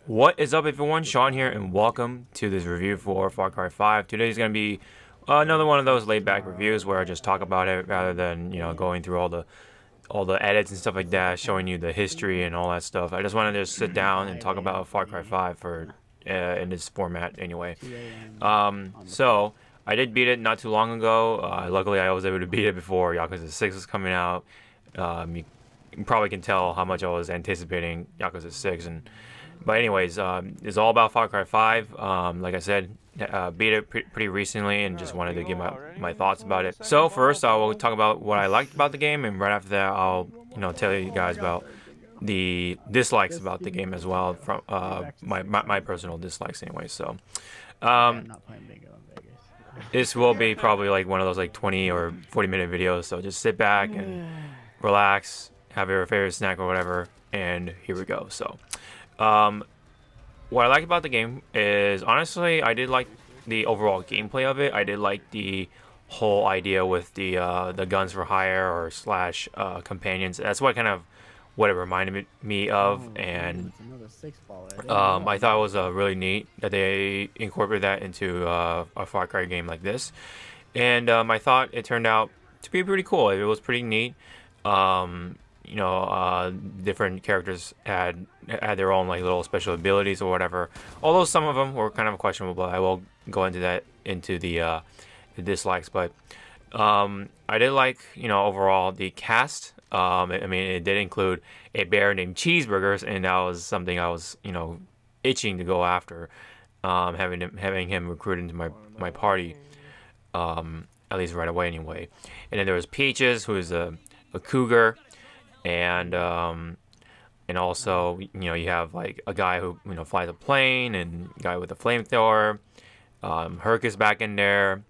What is up, everyone? Sean here, and welcome to this review for Far Cry 5. Today is going to be another one of those laid-back reviews where I just talk about it rather than going through all the edits and stuff like that, showing you the history and all that stuff. I just wanted to just sit down and talk about Far Cry 5 for in this format anyway. So I did beat it not too long ago. Luckily, I was able to beat it before Yakuza 6 was coming out. You probably can tell how much I was anticipating Yakuza 6 But anyways, it's all about Far Cry 5. Like I said, beat it pretty recently and just wanted to give my thoughts about it. So first, I will talk about what I liked about the game, and right after that, I'll tell you guys about the dislikes about the game as well, from my personal dislikes anyway. So this will be probably like one of those like 20 or 40-minute videos. So just sit back and relax, have your favorite snack or whatever, and here we go. So. What I like about the game is, honestly, I did like the overall gameplay of it. I did like the whole idea with the guns for hire or slash companions. That's what it reminded me of, and I thought it was really neat that they incorporated that into a Far Cry game like this. And I thought it turned out to be pretty cool. It was pretty neat. Different characters had their own like little special abilities or whatever. Although some of them were kind of questionable, but I will go into the dislikes. But I did like overall the cast. I mean, it did include a bear named Cheeseburgers, and that was something I was itching to go after. Having him recruited into my party, at least right away anyway. And then there was Peaches, who is a cougar. And also you have like a guy who flies a plane, and a guy with a flamethrower. Hawke is back in there.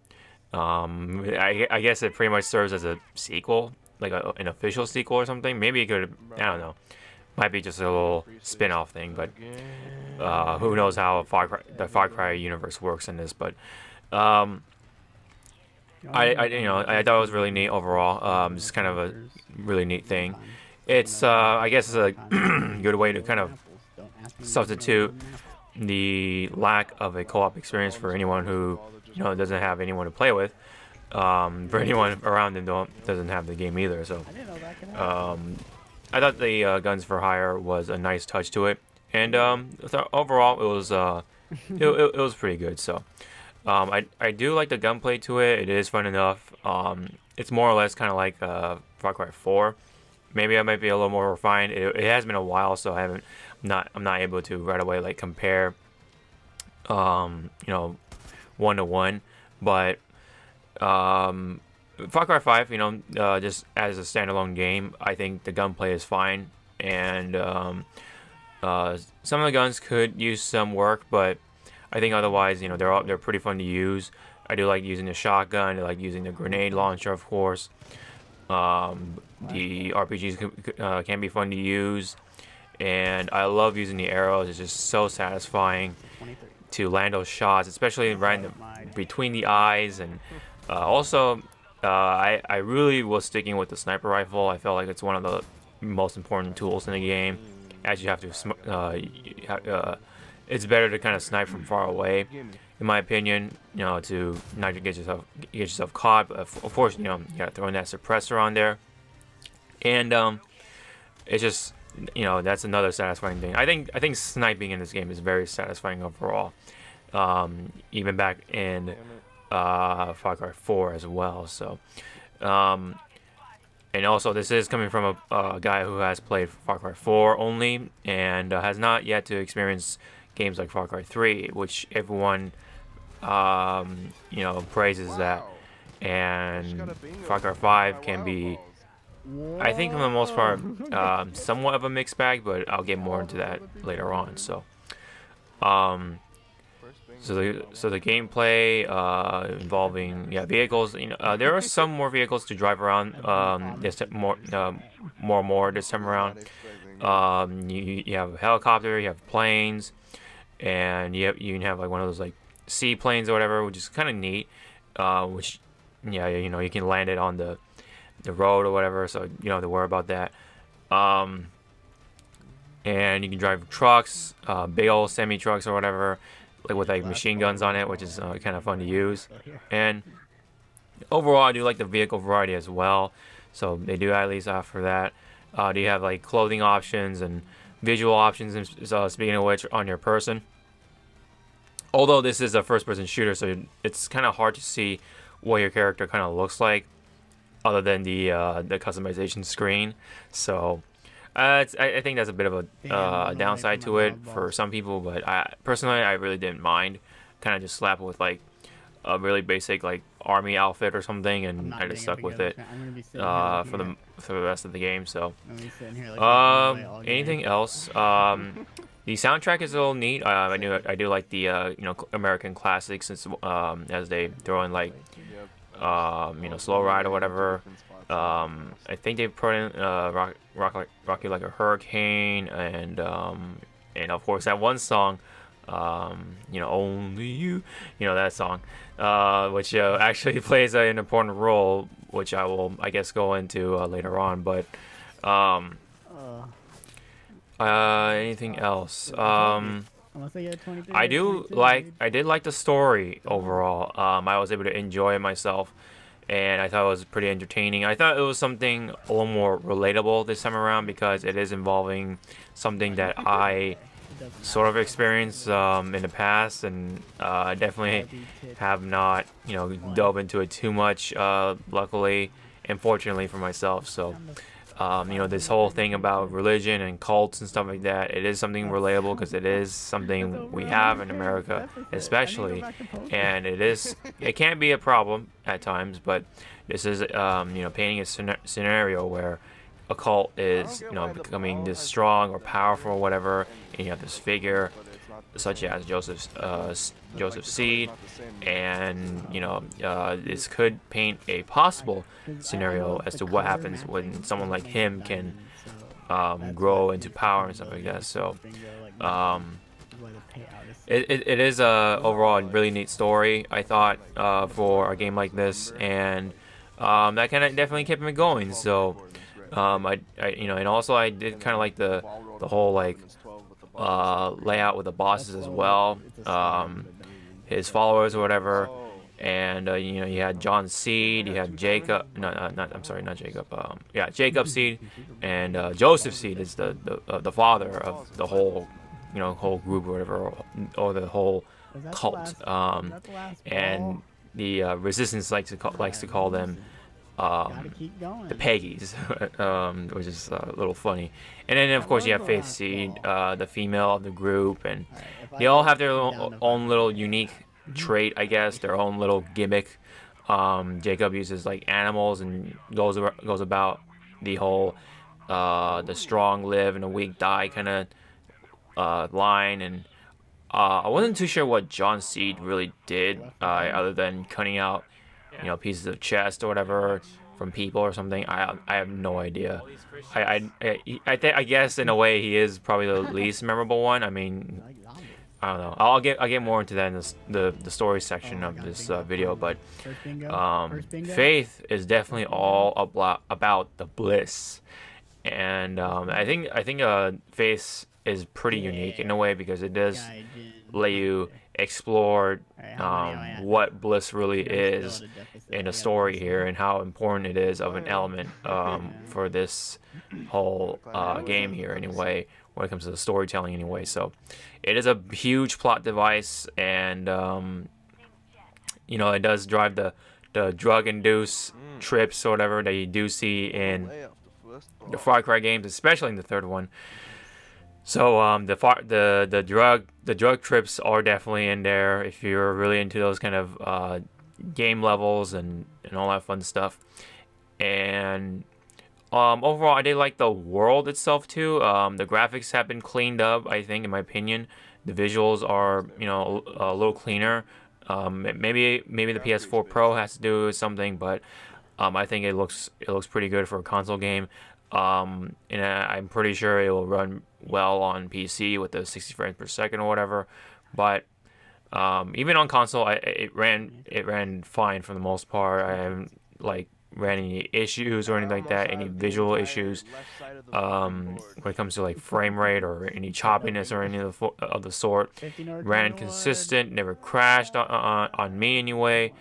I guess it pretty much serves as a sequel, like an official sequel or something. Maybe it could, I don't know, might be just a little spin-off thing, but who knows how the Far Cry universe works in this. But I thought it was really neat overall. Just kind of a really neat thing. It's I guess it's a good way to kind of substitute the lack of a co-op experience for anyone who doesn't have anyone to play with. For anyone around them doesn't have the game either. So I thought the guns for hire was a nice touch to it, and overall it was it was pretty good. So I do like the gunplay to it. It is fun enough. It's more or less kind of like Far Cry 4. Maybe I might be a little more refined. It has been a while, so I'm not able to right away like compare, 1-to-1. But Far Cry 5, just as a standalone game, I think the gunplay is fine, and some of the guns could use some work, but I think otherwise, they're pretty fun to use. I do like using the shotgun. I like using the grenade launcher, of course. The RPGs can be fun to use, and I love using the arrows. It's just so satisfying to land those shots, especially right between the eyes. And also, I really was sticking with the sniper rifle. I felt like it's one of the most important tools in the game, as you have to. It's better to kind of snipe from far away, in my opinion, to not get yourself caught. But of course, you gotta throw in that suppressor on there, and it's just that's another satisfying thing. I think sniping in this game is very satisfying overall, even back in Far Cry 4 as well. So, and also this is coming from a guy who has played Far Cry 4 only, and has not yet to experience games like Far Cry 3, which everyone praises that, and Far Cry 5 can be, I think for the most part, somewhat of a mixed bag, but I'll get more into that later on. So so the gameplay involving vehicles, there are some more vehicles to drive around more this time around. You have a helicopter, you have planes, and you can have like one of those like seaplanes or whatever, which is kind of neat. Which you can land it on the road or whatever, so you don't have to worry about that. and you can drive trucks, big old semi trucks or whatever, like with like machine guns on it, which is kind of fun to use. And overall, I do like the vehicle variety as well. So they do at least offer that. Do you have like clothing options and visual options? And speaking of which, on your person. Although this is a first-person shooter, so it's kind of hard to see what your character kind of looks like, other than the customization screen. So I think that's a bit of a downside to it for some people, but personally I really didn't mind. Kind of just slap it with like a really basic like army outfit or something, and I just stuck with it for the rest of the game. So anything else? The soundtrack is a little neat. I do like the American classics, since as they throw in like Slow Ride or whatever. I think they put in Rock You Like a Hurricane, and of course that one song, Only You, that song, which actually plays an important role, which I will, I guess, go into later on. But anything else? I did like the story overall. I was able to enjoy it myself, and I thought it was pretty entertaining. I thought it was something a little more relatable this time around, because it is involving something that I sort of experienced in the past, and definitely have not dove into it too much, luckily and fortunately for myself. So this whole thing about religion and cults and stuff like that, it is something relatable, because it is something we have in America especially, and it can be a problem at times, but this is painting a scenario where a cult is becoming this strong or powerful or whatever, and you have this figure such as Joseph Seed, and this could paint a possible scenario as to what happens when someone like him can grow into power and stuff like that. So it is overall a really neat story, I thought, for a game like this, and that kind of definitely kept me going. So and also I did kind of like the whole like layout with the bosses as well, his followers or whatever, and you had John Seed, you had Jacob, not Jacob, Jacob Seed, and Joseph Seed is the father of the whole whole group or whatever, or the whole cult, and the resistance likes to call them the Peggies, which is a little funny. And then of course you have Faith Seed, the female of the group, and they all have their own little unique trait, I guess, their own little gimmick. Jacob uses like animals and goes about the whole the strong live and the weak die kind of line, and I wasn't too sure what John Seed really did, other than cutting out pieces of chest or whatever from people or something. I have no idea. I guess in a way he is probably the least memorable one. I mean, I don't know. I'll get more into that in the story section of this video. But Faith is definitely all about the bliss, and I think Faith is pretty unique in a way, because it does let you explore what bliss really is in a story here, and how important it is of an element for this whole game here anyway, when it comes to the storytelling anyway. So it is a huge plot device, and it does drive the drug-induced trips or whatever that you do see in the Far Cry games, especially in the third one. So the drug trips are definitely in there if you're really into those kind of game levels and all that fun stuff. And overall, I did like the world itself too. The graphics have been cleaned up, I think, in my opinion. The visuals are a little cleaner. Maybe the PS4 Pro has to do with something, but I think it looks pretty good for a console game. And I'm pretty sure it will run well on PC with the 60 frames per second or whatever. But even on console, it ran fine for the most part. I haven't like ran any issues or anything like that, any visual issues, when it comes to like frame rate or any choppiness or any of the sort. Ran consistent, never crashed on me anyway,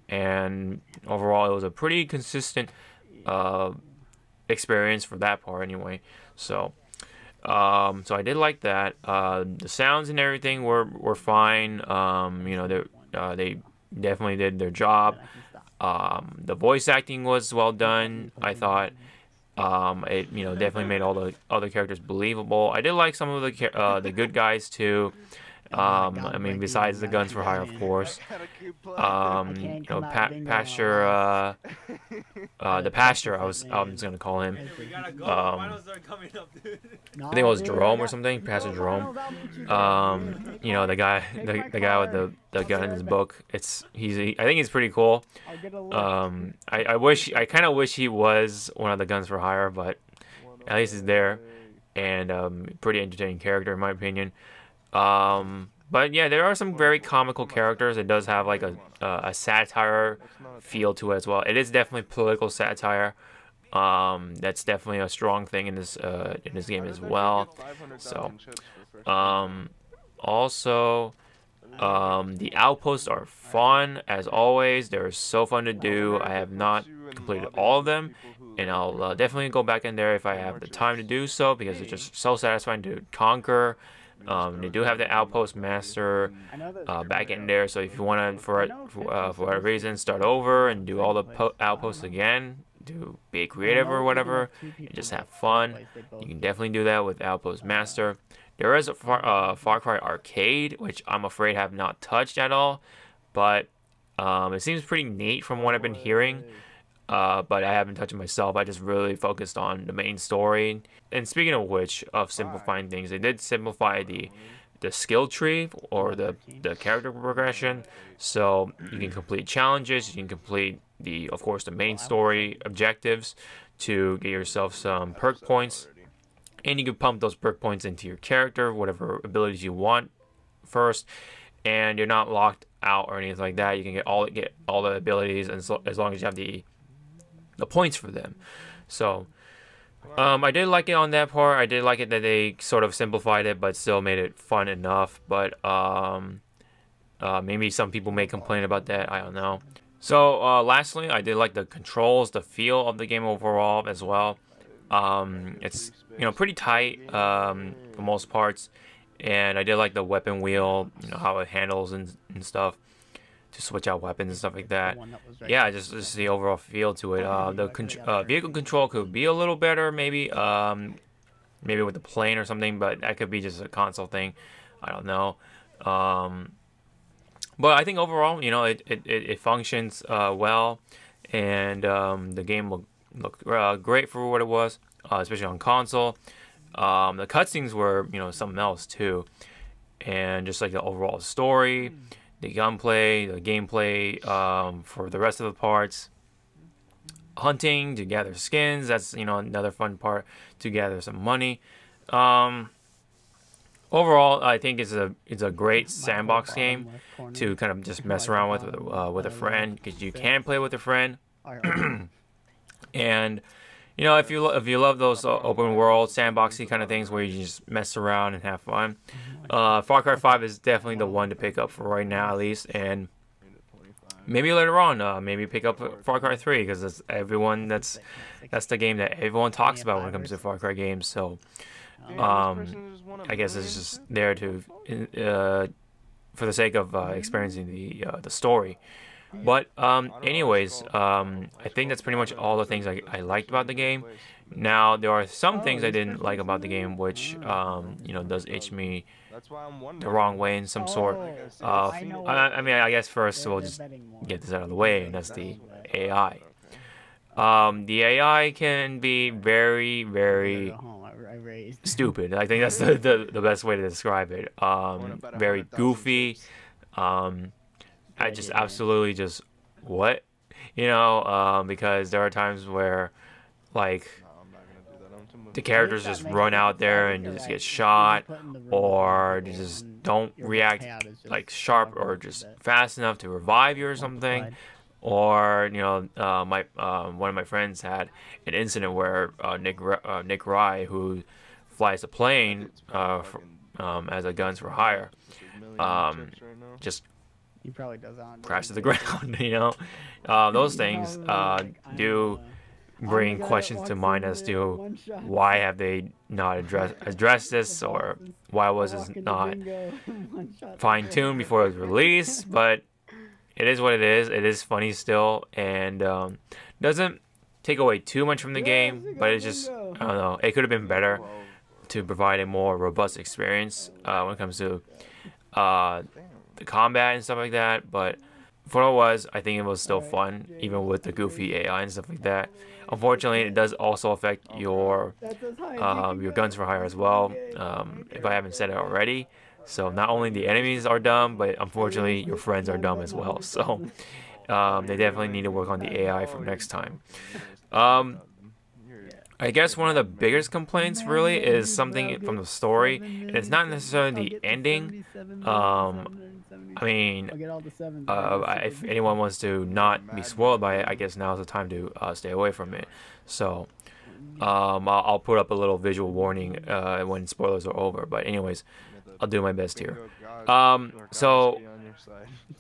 and overall it was a pretty consistent experience for that part anyway. So so I did like that. The sounds and everything were fine. You know, they definitely did their job. The voice acting was well done, I thought. It, you know, definitely made all the other characters believable. I did like some of the good guys too. I mean, besides the guns for hire, of course. You know, Pasture, the Pasture, I was gonna call him. I think it was Jerome or something, Pastor Jerome. You know, the guy with the gun in his book. I think he's pretty cool. I kind of wish he was one of the guns for hire, but at least he's there, and pretty entertaining character in my opinion. But yeah, there are some very comical characters. It does have like a satire feel to it as well. It is definitely political satire. That's definitely a strong thing in this game as well. So, also, the outposts are fun as always. They're so fun to do. I have not completed all of them, and I'll definitely go back in there if I have the time to do so, because it's just so satisfying to conquer. They do have the outpost master back in there, so if you want to, for whatever reason, start over and do all the outposts again, be creative or whatever, and just have fun, you can definitely do that with Outpost Master. There is a Far Cry Arcade, which I'm afraid I have not touched at all, but it seems pretty neat from what I've been hearing. But I haven't touched it myself. I just really focused on the main story. And speaking of which, of simplifying things, they did simplify the skill tree or the character progression, so you can complete challenges, you can complete of course the main story objectives to get yourself some perk points, and you can pump those perk points into your character, whatever abilities you want first, and you're not locked out or anything like that. You can get all the abilities, and so, as long as you have the points for them. So I did like it on that part. I did like it that they sort of simplified it but still made it fun enough. But maybe some people may complain about that, I don't know. So lastly, I did like the controls, the feel of the game overall as well. It's, you know, pretty tight for most parts, and I did like the weapon wheel, you know, how it handles and stuff to switch out weapons and stuff like that. Yeah, just the overall feel to it. The vehicle control could be a little better, maybe maybe with the plane or something, but that could be just a console thing. I don't know. But I think overall, you know, it functions well, and the game looked great for what it was, especially on console. The cutscenes were, you know, something else too, and just like the overall story, the gunplay, the gameplay for the rest of the parts. Hunting to gather skins, that's, you know, another fun part, to gather some money. Overall, I think it's a great sandbox game to kind of just mess around with a friend, because you can play with a friend. And you know, if you love those open world sandboxy kind of things where you just mess around and have fun, Far Cry 5 is definitely the one to pick up for right now, at least. And maybe later on, maybe pick up Far Cry 3, because that's the game that everyone talks about when it comes to Far Cry games. So I guess it's just there to for the sake of experiencing the story. But anyways, I think that's pretty much all the things I liked about the game. Now, there are some things I didn't like about the game, which you know, does itch me the wrong way in some sort. I mean, I guess first we'll just get this out of the way, and that's the AI. The AI can be very, very stupid. I think that's the best way to describe it. Very goofy. I just absolutely just what, you know, because there are times where like the characters just run out there and just get shot, or they just don't react like sharp or just fast enough to revive you or something, Or my one of my friends had an incident where Nick Rye, who flies a plane as a guns for hire, just He probably does on crash to the ground. Those things do bring questions to mind as to why have they not addressed this, or why was this not fine-tuned before it was released. But it is what it is. It is funny still, and doesn't take away too much from the game, but it's just, I don't know, it could have been better to provide a more robust experience when it comes to the combat and stuff like that. But for what it was, I think it was still fun, even with the goofy AI and stuff like that. Unfortunately, it does also affect your guns for hire as well, if I haven't said it already. So not only the enemies are dumb, but unfortunately your friends are dumb as well. So they definitely need to work on the AI for next time. I guess one of the biggest complaints really is something from the story, and it's not necessarily the ending. I mean, if anyone wants to not be spoiled by it, I guess now's the time to stay away from it. So I'll put up a little visual warning when spoilers are over. But anyways, I'll do my best here. So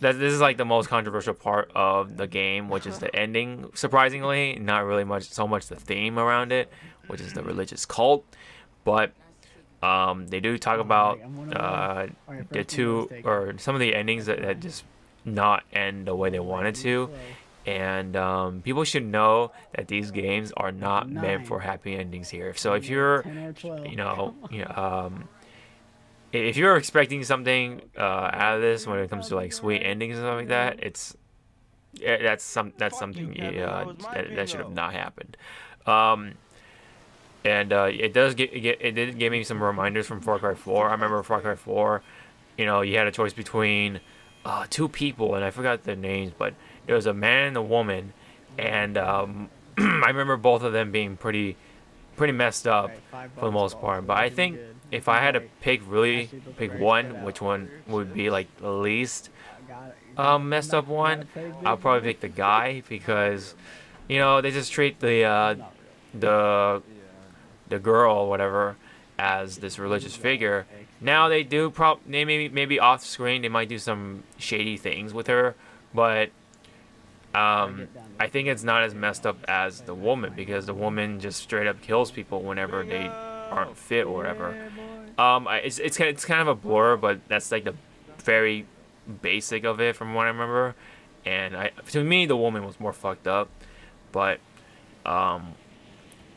this is like the most controversial part of the game, which is the ending. Surprisingly, not really so much the theme around it, which is the religious cult, but they do talk about the two or some of the endings that just not end the way they wanted to. And people should know that these games are not meant for happy endings here. So if you're, if you're expecting something out of this when it comes to like sweet endings and stuff like that, that's something that should have not happened. And it did give me some reminders from Far Cry 4. I remember Far Cry 4, you had a choice between two people, and I forgot their names, but there was a man and a woman, and I remember both of them being pretty messed up for the most part. But I think if I had to pick one, which one would be like the least messed up one, I'll probably pick the guy, because they just treat the girl or whatever as this religious figure. Now they do maybe off screen they might do some shady things with her, but I think it's not as messed up as the woman, because the woman just straight up kills people whenever they aren't fit or whatever. It's kind of a blur, but that's like the very basic of it from what I remember. And to me, the woman was more fucked up. But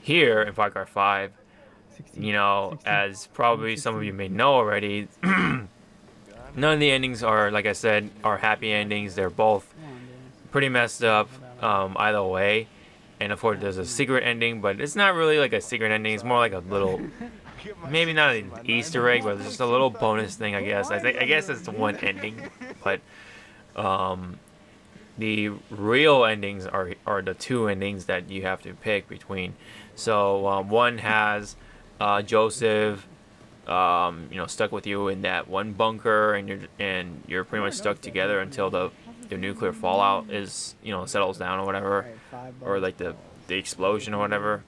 here in Far Cry 5, as probably some of you may know already, none of the endings are, like I said, are happy endings. They're both pretty messed up either way. And of course there's a secret ending, but it's not really like a secret ending. It's more like a little, maybe not an Easter egg, but it's just a little bonus thing, I guess. I guess it's one ending, but the real endings are the two endings that you have to pick between. So one has Joseph stuck with you in that one bunker, and you're pretty much stuck together until the nuclear fallout is settles down or whatever, or like the explosion or whatever.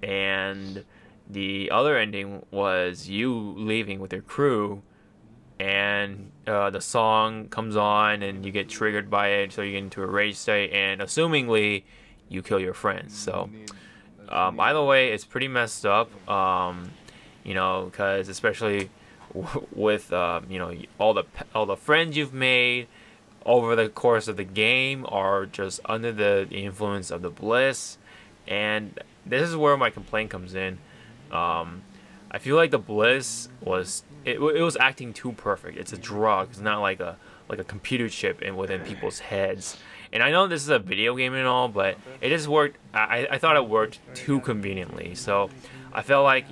And the other ending was you leaving with your crew, and the song comes on and you get triggered by it, so you get into a rage state, and assumingly you kill your friends. So either way, it's pretty messed up, because especially with all the friends you've made over the course of the game are just under the influence of the bliss. And this is where my complaint comes in. I feel like the bliss was acting too perfect. It's a drug. It's not like a computer chip within people's heads. And I know this is a video game and all, but it just worked. I thought it worked too conveniently. So I felt like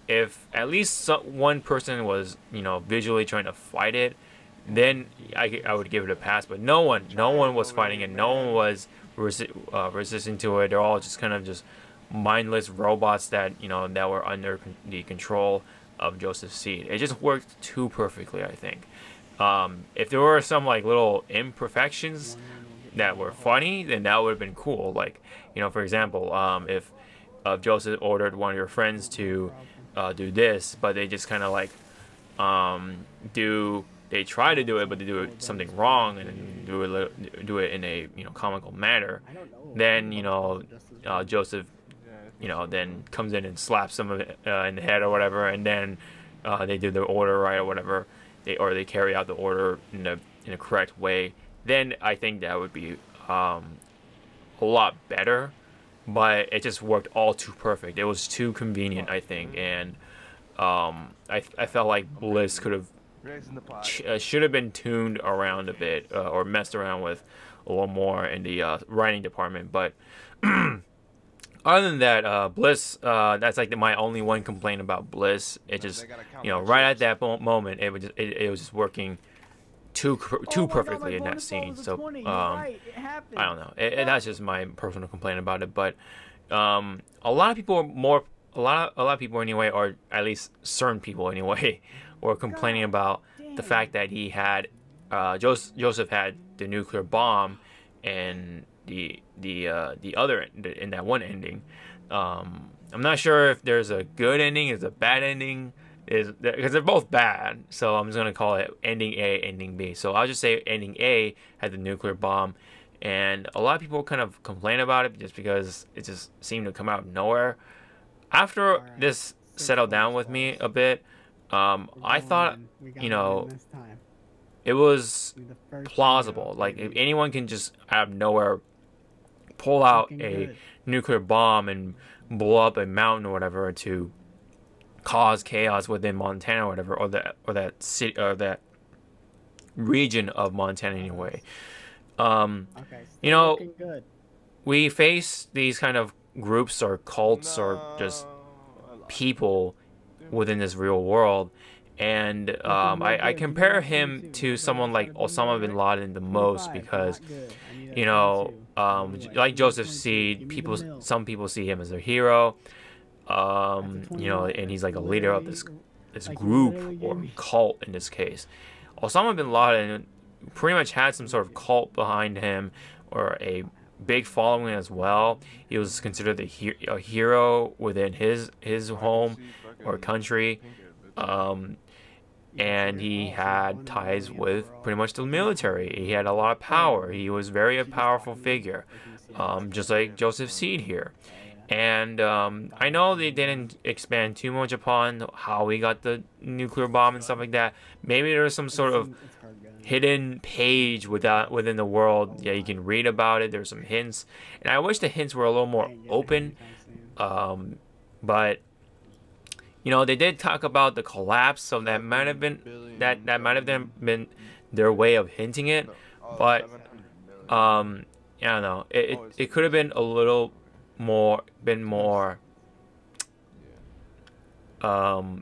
if at least one person was visually trying to fight it, then I would give it a pass. But no one was fighting it. No one was resisting to it. They're all just kind of just mindless robots that that were under the control of Joseph Seed. It just worked too perfectly, I think. If there were some like little imperfections that were funny, then that would have been cool. Like, for example, if Joseph ordered one of your friends to do this, but they just kind of like they try to do it, but they do it something wrong, and then do it in a comical manner, then Joseph then comes in and slaps them in the head or whatever, and then they do the order right or whatever, they carry out the order in a correct way. Then I think that would be a lot better. But it just worked all too perfect. It was too convenient, I think, and I felt like Bliss could have should have been tuned around a bit or messed around with a little more in the writing department. But other than that, Bliss, that's like my only one complaint about Bliss. It just right at that moment it was just working too perfectly in that scene. So I don't know. That's just my personal complaint about it. But a lot of people anyway, or at least certain people anyway, were complaining about the fact that he had Joseph had the nuclear bomb, and the other in that one ending. I'm not sure if there's a good ending, is a bad ending. Because they're both bad, so I'm just gonna call it ending A, ending B. So I'll just say ending A had the nuclear bomb, and a lot of people kind of complain about it just because it just seemed to come out of nowhere. After this settled down with me a bit, I thought it was plausible. Like, if anyone can just out of nowhere pull out a nuclear bomb and blow up a mountain or whatever to cause chaos within Montana or whatever, or that city or that region of Montana anyway. We face these kind of groups or cults or just people within this real world, and I compare him to someone like Osama bin Laden the most, because like Joseph Seed, some people see him as a hero. And he's like a leader of this group or cult in this case. Osama bin Laden pretty much had some sort of cult behind him, or a big following as well. He was considered a hero within his home or country, and he had ties with pretty much the military. He had a lot of power. He was a powerful figure, just like Joseph Seed here. And I know they didn't expand too much upon how he got the nuclear bomb and stuff like that. Maybe there's some sort of hidden page within the world. Yeah, you can read about it. There's some hints, and I wish the hints were a little more open. But they did talk about the collapse, so that might have been been their way of hinting it. But I don't know. It could have been a little more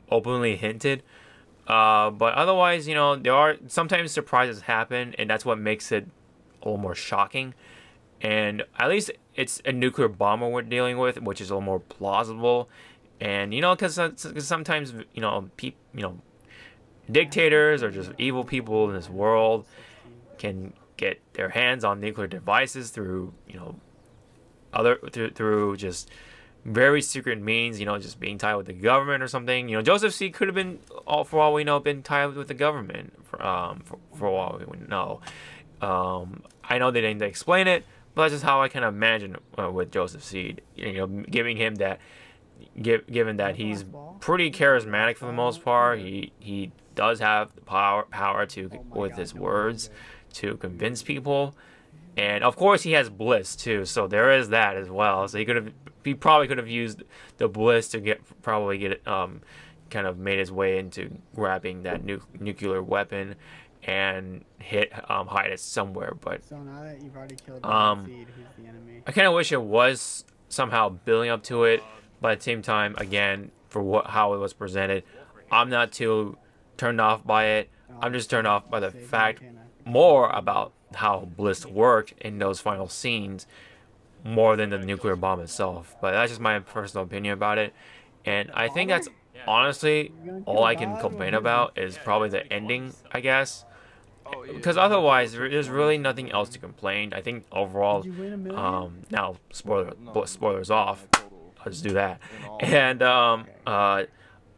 openly hinted, but otherwise, there are sometimes surprises happen, and that's what makes it a little more shocking. And at least it's a nuclear bomber we're dealing with, which is a little more plausible. And because sometimes dictators or just evil people in this world can get their hands on nuclear devices through through just very secret means, just being tied with the government or something. Joseph C. could have been, for all we know, been tied with the government for all we would know. I know they didn't explain it, but that's just how I kind of imagine with Joseph Seed. Giving him that, given that he's pretty charismatic for the most part, he does have the power to, with his words, to convince people. And of course he has Bliss too, so there is that as well. So he probably could have used the Bliss to get kind of made his way into grabbing that nuclear weapon and hide it somewhere. But so now that you've already killed Seed, who's the enemy? I kind of wish it was somehow building up to it, but at the same time, again, for how it was presented, I'm not too turned off by it. I'm just turned off by the fact more about how Bliss worked in those final scenes more than the nuclear bomb itself. But that's just my personal opinion about it, and I think that's honestly all I can complain about is probably the ending, I guess. because otherwise there's really nothing else to complain. I think overall, Did you win a million? now spoilers off. Let's do that. And Okay.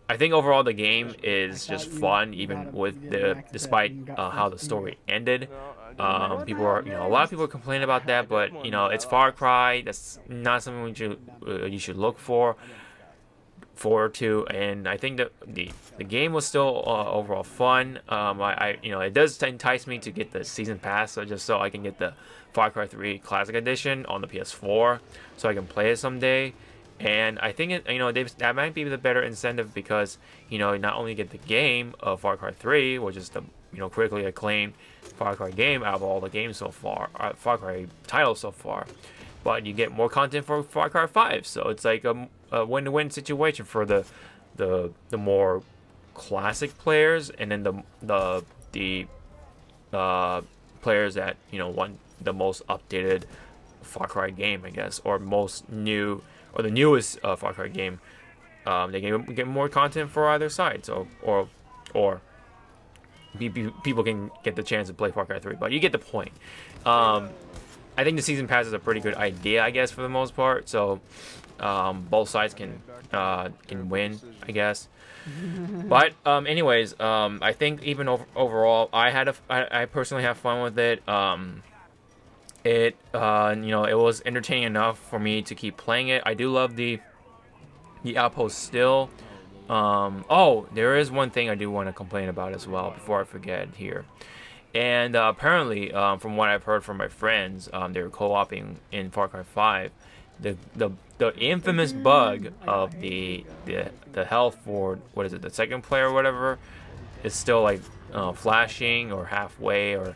I think overall the game I is thought just you fun, got even a, with you did a the max bet despite and got how the first finger. story ended. What the People hell, are, a lot of people complain about that, but it's Far Cry. That's not something you should look forward to. And I think that the game was still overall fun. It does entice me to get the season pass, so just so I can get the Far Cry 3 Classic Edition on the PS4, so I can play it someday. And I think that might be the better incentive because not only get the game of Far Cry 3, which is the critically acclaimed Far Cry game out of all the games so far, Far Cry titles so far, but you get more content for Far Cry 5. So it's like a win-win situation for the more classic players, and then the players that want the most updated Far Cry game, I guess, or most new or the newest Far Cry game. They get more content for either side, so or people can get the chance to play Far Cry 3, but you get the point. I think the season pass is a pretty good idea, I guess, for the most part. So both sides can win, I guess. But anyways, I think even overall, I personally have fun with it. It was entertaining enough for me to keep playing it. I do love the outpost still. Oh, there is one thing I do want to complain about as well before I forget here. And apparently, from what I've heard from my friends, they're co-oping in Far Cry 5. The infamous bug of the health for what is it, the second player or whatever, is still like flashing or halfway, or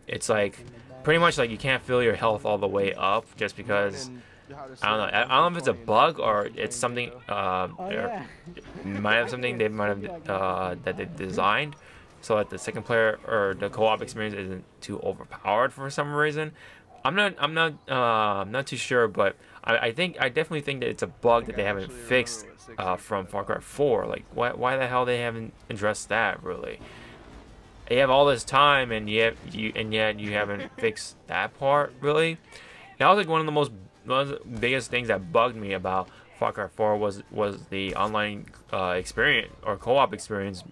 it's like pretty much like you can't feel your health all the way up just because I don't know. I don't know if it's a bug or it's something. Yeah. Might have something they might have that they designed so that the second player or the co-op experience isn't too overpowered for some reason. I'm not too sure, but I definitely think that it's a bug that they haven't fixed from Far Cry 4. Like why the hell they haven't addressed that really? You have all this time and yet you haven't fixed that part really. That was like one of the biggest things that bugged me about Far Cry 4 was the online experience or co-op experience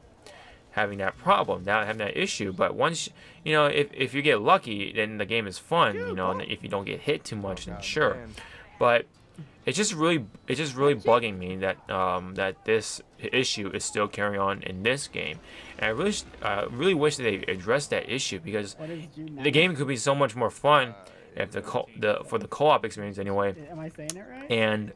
having that problem, having that issue. But once if you get lucky, then the game is fun. And if you don't get hit too much, then sure. But it's just really bugging me that that this issue is still carrying on in this game, and I really wish that they addressed that issue because the game could be so much more fun if for the co-op experience anyway. Am I saying it right? And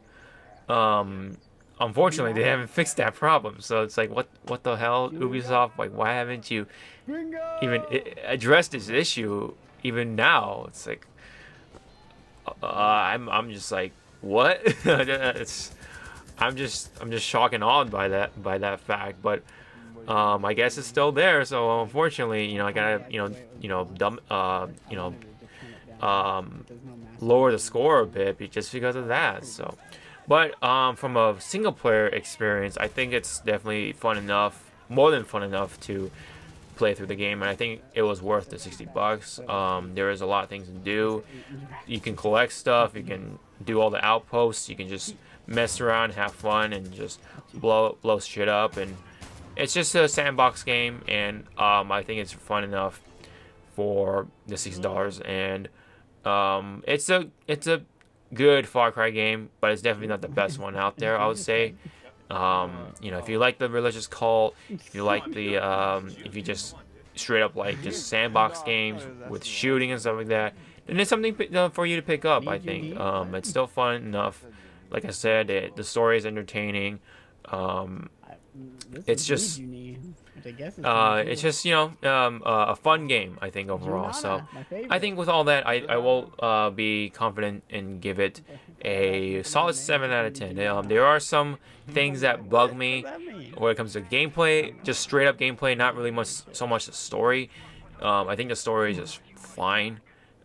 unfortunately, they haven't fixed that problem. So it's like, what the hell, Ubisoft? Like, why haven't you even addressed this issue even now? It's like, I'm just like, what? I'm just shocked and awed by that fact. But I guess it's still there. So unfortunately, I gotta lower the score a bit just because of that. So. But from a single player experience, I think it's definitely fun enough, more than fun enough to play through the game, and I think it was worth the $60. There is a lot of things to do. You can collect stuff, you can do all the outposts, you can just mess around, have fun, and just blow shit up. And it's just a sandbox game, and I think it's fun enough for the $60. And it's a good Far Cry game, but it's definitely not the best one out there, I would say. If you like the religious cult, if you like the if you just straight up like just sandbox games with shooting and stuff like that, then it's something for you to pick up, I think. It's still fun enough. Like I said, the story is entertaining. It's just it's just a fun game, I think, overall. So I think with all that, I will be confident and give it a solid 7 out of 10. There are some things that bug me when it comes to gameplay, just straight up gameplay, not really so much the story. I think the story is just fine.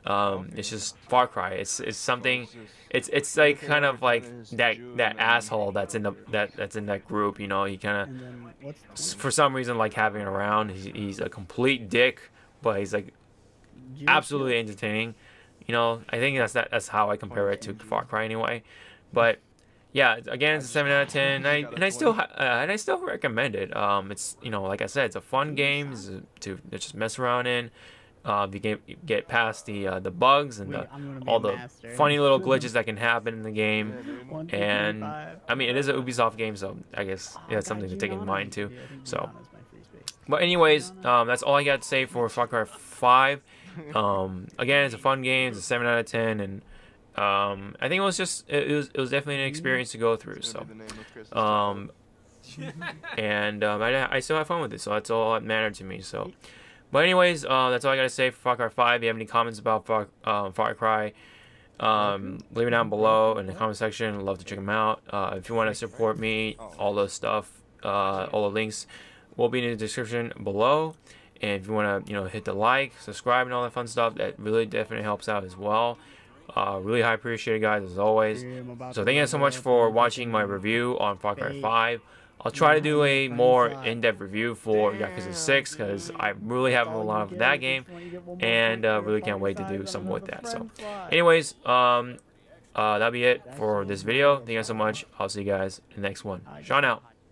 It's just Far Cry. It's something. It's like kind of like that asshole that's in that group. He kind of for some reason like having it around. He's a complete dick but he's like absolutely entertaining. You know, I think that's how I compare it to Far Cry anyway. But yeah, again, it's a 7 out of 10, and I still recommend it. It's, you know, like I said, it's a fun game to just mess around in. You get past the bugs and all the funny little glitches that can happen in the game. And I mean, it is an Ubisoft game, so I guess that's something to take in mind too. So, but anyways, that's all I got to say for Far Cry 5. Again, it's a fun game. It's a 7 out of 10, and I think it was definitely an experience to go through. So, I still have fun with it. So that's all that mattered to me. So. But anyways, that's all I gotta say for Far Cry 5. If you have any comments about Far Cry, leave it down below in the comment section. I'd love to check them out. If you want to support me, all the stuff, all the links will be in the description below. And if you want to, you know, hit the like, subscribe, and all that fun stuff, that really definitely helps out as well. Really high appreciated, guys, as always. So thank you so much for watching my review on Far Cry 5. I'll try to do a more in-depth review for Yakuza 6 because I really have a lot of that game, and really can't wait to do some with that. So, anyways, that'll be it for this video. Thank you guys so much. I'll see you guys in the next one. Sean out.